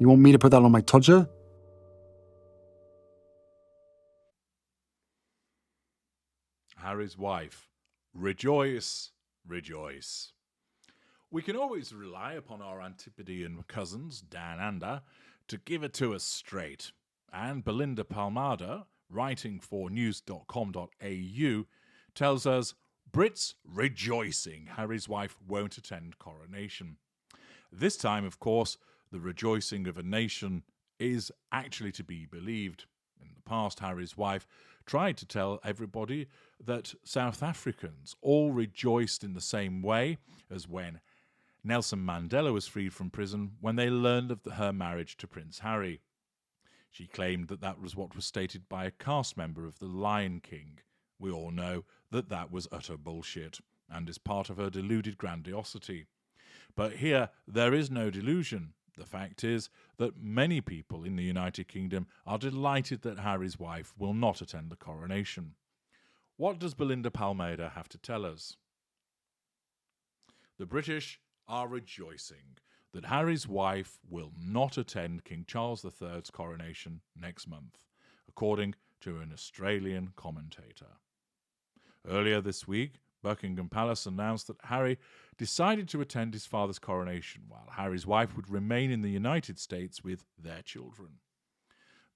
You want me to put that on my todger? Harry's wife. Rejoice, rejoice. We can always rely upon our Antipodean cousins, Dan and Anna, to give it to us straight. And Belinda Palmada, writing for news.com.au, tells us, Brits rejoicing Harry's wife won't attend coronation. This time, of course, the rejoicing of a nation is actually to be believed. In the past, Harry's wife tried to tell everybody that South Africans all rejoiced in the same way as when Nelson Mandela was freed from prison when they learned of her marriage to Prince Harry. She claimed that that was what was stated by a cast member of The Lion King. We all know that that was utter bullshit and is part of her deluded grandiosity. But here, there is no delusion. The fact is that many people in the United Kingdom are delighted that Harry's wife will not attend the coronation. What does Belinda Palmada have to tell us? The British are rejoicing that Harry's wife will not attend King Charles III's coronation next month, according to an Australian commentator. Earlier this week, Buckingham Palace announced that Harry decided to attend his father's coronation, while Harry's wife would remain in the United States with their children.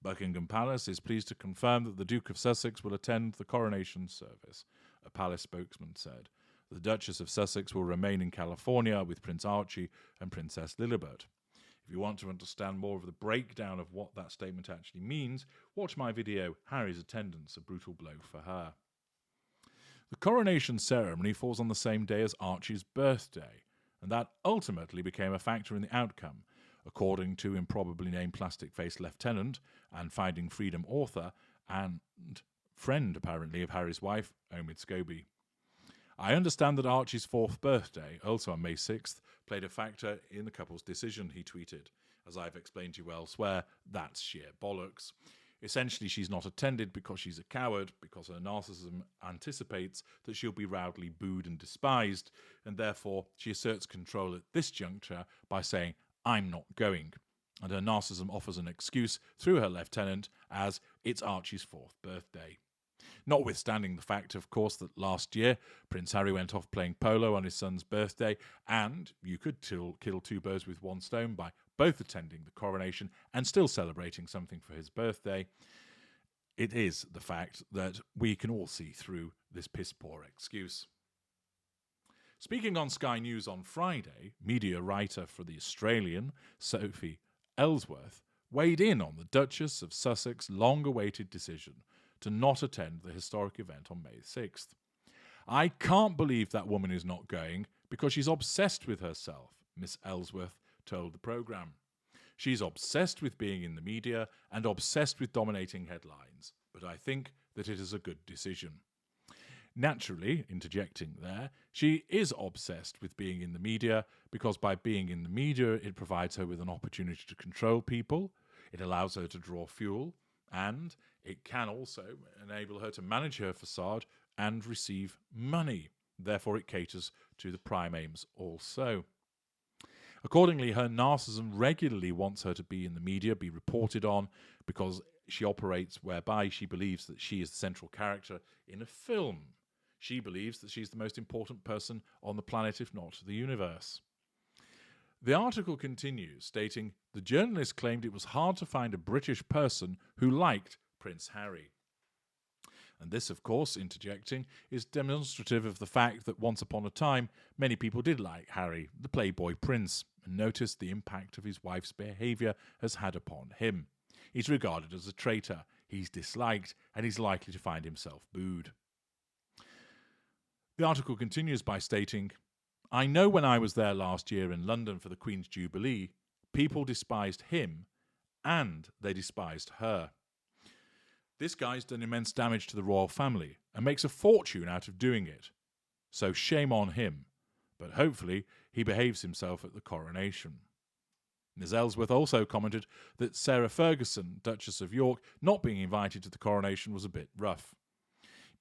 Buckingham Palace is pleased to confirm that the Duke of Sussex will attend the coronation service, a palace spokesman said. The Duchess of Sussex will remain in California with Prince Archie and Princess Lilibet. If you want to understand more of the breakdown of what that statement actually means, watch my video, Harry's Attendance, a Brutal Blow for Her. The coronation ceremony falls on the same day as Archie's birthday, and that ultimately became a factor in the outcome, according to improbably named plastic-faced lieutenant and Finding Freedom author and friend, apparently, of Harry's wife, Omid Scobie. I understand that Archie's 4th birthday, also on May 6th, played a factor in the couple's decision, he tweeted. As I've explained to you elsewhere, that's sheer bollocks. Essentially, she's not attended because she's a coward, because her narcissism anticipates that she'll be roundly booed and despised, and therefore she asserts control at this juncture by saying, I'm not going. And her narcissism offers an excuse through her lieutenant as it's Archie's 4th birthday. Notwithstanding the fact, of course, that last year Prince Harry went off playing polo on his son's birthday, and you could kill two birds with one stone by both attending the coronation and still celebrating something for his birthday. It is the fact that we can all see through this piss-poor excuse. Speaking on Sky News on Friday, media writer for The Australian, Sophie Ellsworth, weighed in on the Duchess of Sussex' long-awaited decision to not attend the historic event on May 6th. I can't believe that woman is not going because she's obsessed with herself, Miss Ellsworth told the programme. She's obsessed with being in the media and obsessed with dominating headlines, but I think that it is a good decision. Naturally, interjecting there, she is obsessed with being in the media because by being in the media it provides her with an opportunity to control people, it allows her to draw fuel, and it can also enable her to manage her facade and receive money. Therefore, it caters to the prime aims also. Accordingly, her narcissism regularly wants her to be in the media, be reported on, because she operates whereby she believes that she is the central character in a film. She believes that she's the most important person on the planet, if not the universe. The article continues, stating, the journalist claimed it was hard to find a British person who liked Prince Harry. And this, of course, interjecting, is demonstrative of the fact that once upon a time, many people did like Harry, the Playboy Prince, and noticed the impact of his wife's behaviour has had upon him. He's regarded as a traitor, he's disliked, and he's likely to find himself booed. The article continues by stating, I know when I was there last year in London for the Queen's Jubilee, people despised him and they despised her. This guy's done immense damage to the royal family and makes a fortune out of doing it. So shame on him, but hopefully he behaves himself at the coronation. Ms. Ellsworth also commented that Sarah Ferguson, Duchess of York, not being invited to the coronation was a bit rough.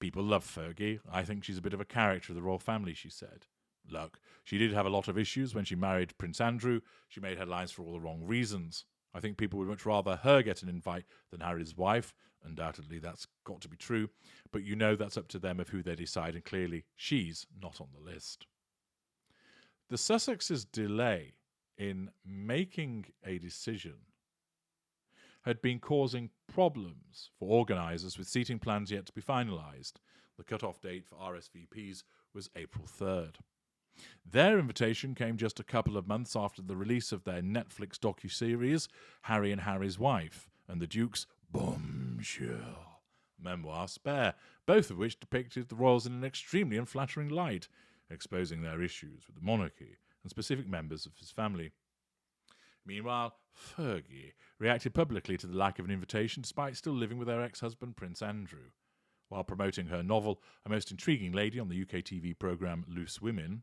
People love Fergie. I think she's a bit of a character of the royal family, she said. Look, she did have a lot of issues when she married Prince Andrew. She made headlines for all the wrong reasons. I think people would much rather her get an invite than Harry's wife. Undoubtedly, that's got to be true, but you know that's up to them of who they decide, and clearly she's not on the list. The Sussexes' delay in making a decision had been causing problems for organisers with seating plans yet to be finalised. The cut-off date for RSVPs was April 3rd. Their invitation came just a couple of months after the release of their Netflix docuseries, Harry and Harry's Wife, and the Duke's bombshell memoir, Spare, both of which depicted the royals in an extremely unflattering light, exposing their issues with the monarchy and specific members of his family. Meanwhile, Fergie reacted publicly to the lack of an invitation despite still living with her ex-husband Prince Andrew. While promoting her novel, A Most Intriguing Lady, on the UK TV programme Loose Women,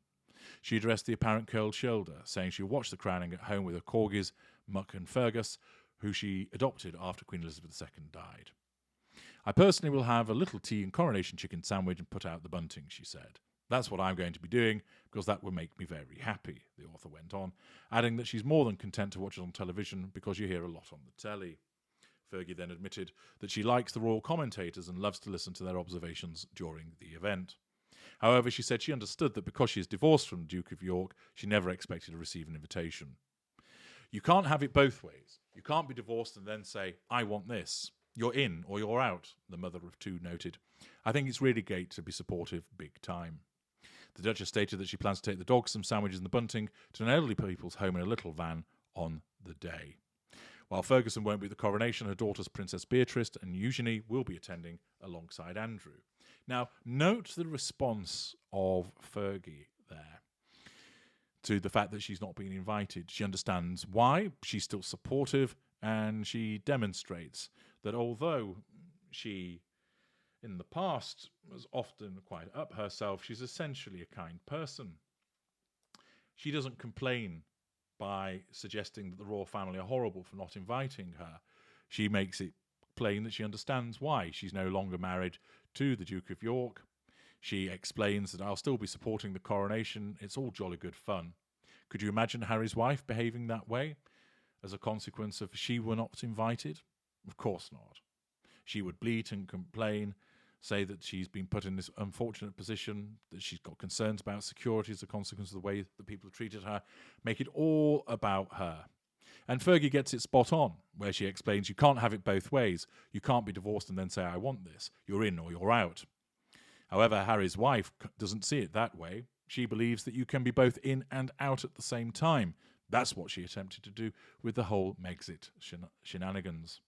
she addressed the apparent curled shoulder, saying she watched the crowning at home with her corgis, Muck and Fergus, who she adopted after Queen Elizabeth II died. I personally will have a little tea and coronation chicken sandwich and put out the bunting, she said. That's what I'm going to be doing, because that will make me very happy, the author went on, adding that she's more than content to watch it on television because you hear a lot on the telly. Fergie then admitted that she likes the royal commentators and loves to listen to their observations during the event. However, she said she understood that because she is divorced from the Duke of York, she never expected to receive an invitation. You can't have it both ways. You can't be divorced and then say, I want this. You're in or you're out, the mother of two noted. I think it's really great to be supportive big time. The Duchess stated that she plans to take the dogs, some sandwiches and the bunting to an elderly people's home in a little van on the day. While Ferguson won't be at the coronation, her daughters Princess Beatrice and Eugenie will be attending alongside Andrew. Now, note the response of Fergie there to the fact that she's not been invited. She understands why, she's still supportive, and she demonstrates that although she, in the past, was often quite up herself, she's essentially a kind person. She doesn't complain by suggesting that the royal family are horrible for not inviting her. She makes it plain that she understands why. She's no longer married to the Duke of York. She explains that I'll still be supporting the coronation. It's all jolly good fun. Could you imagine Harry's wife behaving that way as a consequence of she were not invited? Of course not. She would bleat and complain, say that she's been put in this unfortunate position, that she's got concerns about security as a consequence of the way that people have treated her, make it all about her. And Fergie gets it spot on, where she explains you can't have it both ways. You can't be divorced and then say, I want this. You're in or you're out. However, Harry's wife doesn't see it that way. She believes that you can be both in and out at the same time. That's what she attempted to do with the whole Megxit shenanigans.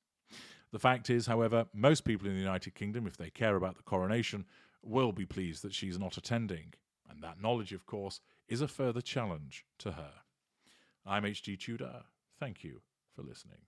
The fact is, however, most people in the United Kingdom, if they care about the coronation, will be pleased that she's not attending. And that knowledge, of course, is a further challenge to her. I'm H.G. Tudor. Thank you for listening.